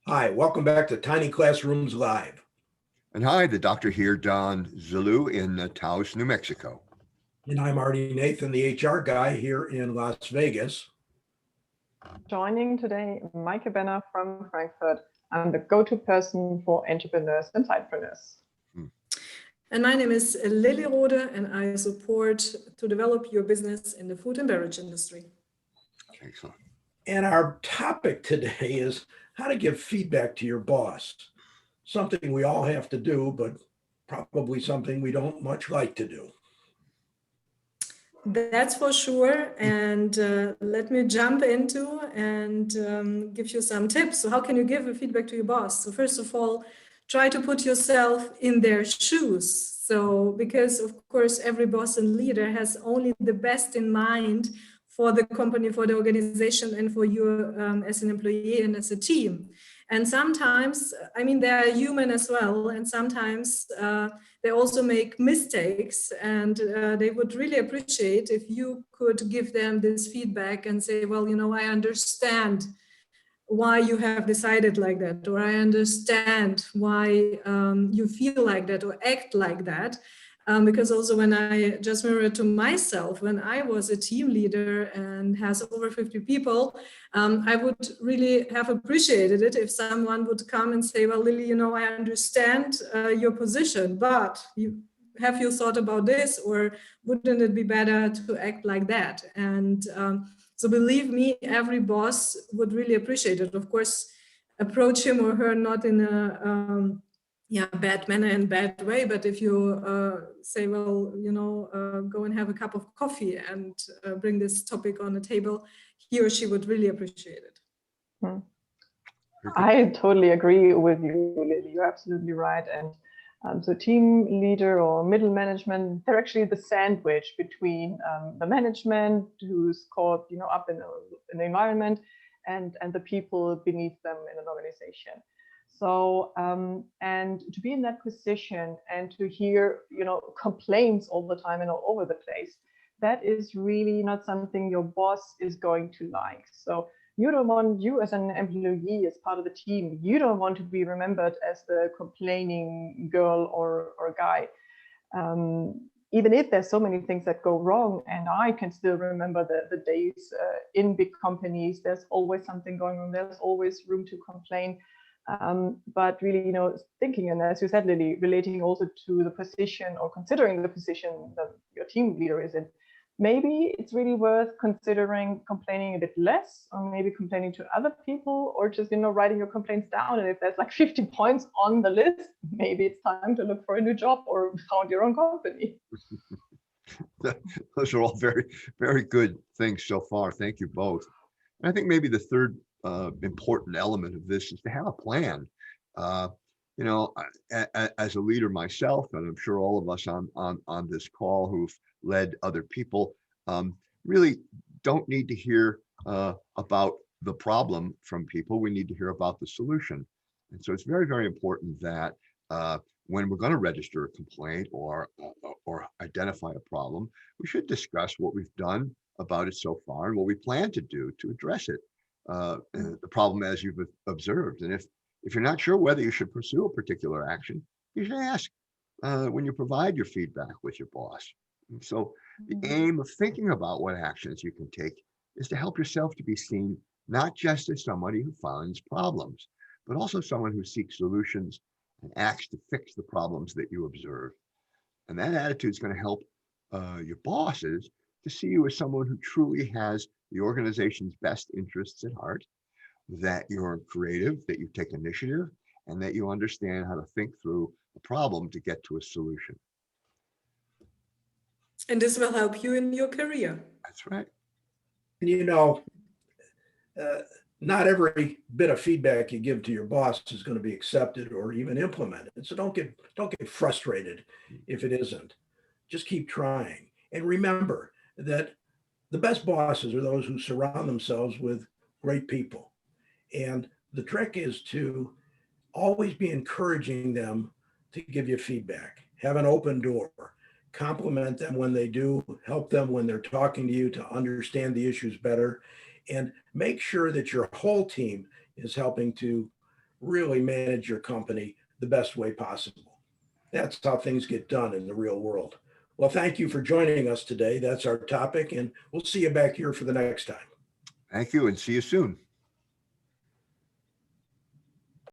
Hi, welcome back to Tiny Classrooms Live. And hi, the doctor here, Don Zulu in Taos, New Mexico. And I'm Artie Nathan, the HR guy here in Las Vegas. Joining today, Maike Benner from Frankfurt. I'm the go-to person for entrepreneurs and sidepreneurs. And my name is Lily Rode, and I support to develop your business in the food and beverage industry. Excellent. And our topic today is how to give feedback to your boss. Something we all have to do, but probably something we don't much like to do. That's for sure. And let me jump into and give you some tips. So how can you give a feedback to your boss? So first of all, try to put yourself in their shoes. So because of course, every boss and leader has only the best in mind for the company, for the organization, and for you as an employee and as a team. And sometimes, I mean, they're human as well. And sometimes they also make mistakes, and they would really appreciate if you could give them this feedback and say, well, you know, I understand why you have decided like that, or I understand why you feel like that or act like that. Because also when I just mirror to myself, when I was a team leader and has over 50 people, I would really have appreciated it if someone would come and say, well, Lily, you know, I understand your position, but have you thought about this, or wouldn't it be better to act like that? And so believe me, every boss would really appreciate it. Of course, approach him or her not in a bad manner and bad way, but if you say, well, you know, go and have a cup of coffee and bring this topic on the table, he or she would really appreciate it. I totally agree with you, Lily. You're absolutely right. And so team leader or middle management, they're actually the sandwich between the management who's caught, you know, up in the environment and the people beneath them in an organization. So, and to be in that position and to hear, you know, complaints all the time and all over the place, that is really not something your boss is going to like. So you don't want, you as an employee, as part of the team, you don't want to be remembered as the complaining girl or guy. Even if there's so many things that go wrong, and I can still remember the days in big companies, there's always something going on, there's always room to complain. But really, you know, thinking, and as you said, Lily, relating also to the position or considering the position that your team leader is in, maybe it's really worth considering complaining a bit less, or maybe complaining to other people, or just, you know, writing your complaints down. And if there's like 50 points on the list, maybe it's time to look for a new job or found your own company. Those are all very, very good things so far. Thank you both. And I think maybe the third important element of this is to have a plan. You know, as a leader myself, and I'm sure all of us on this call who've led other people, really don't need to hear about the problem from people. We need to hear about the solution. And so it's very, very important that when we're going to register a complaint or identify a problem, we should discuss what we've done about it so far and what we plan to do to address it. The problem as you've observed. And if you're not sure whether you should pursue a particular action, you should ask when you provide your feedback with your boss. And so the aim of thinking about what actions you can take is to help yourself to be seen not just as somebody who finds problems, but also someone who seeks solutions and acts to fix the problems that you observe. And that attitude is going to help your bosses to see you as someone who truly has the organization's best interests at heart, that you're creative, that you take initiative, and that you understand how to think through a problem to get to a solution. And this will help you in your career. That's right. And you know, not every bit of feedback you give to your boss is going to be accepted or even implemented. So don't get frustrated if it isn't. Just keep trying. And remember that the best bosses are those who surround themselves with great people. And the trick is to always be encouraging them to give you feedback. Have an open door. Compliment them when they do. Help them when they're talking to you to understand the issues better. And make sure that your whole team is helping to really manage your company the best way possible. That's how things get done in the real world. Well, thank you for joining us today. That's our topic, and we'll see you back here for the next time. Thank you, and see you soon.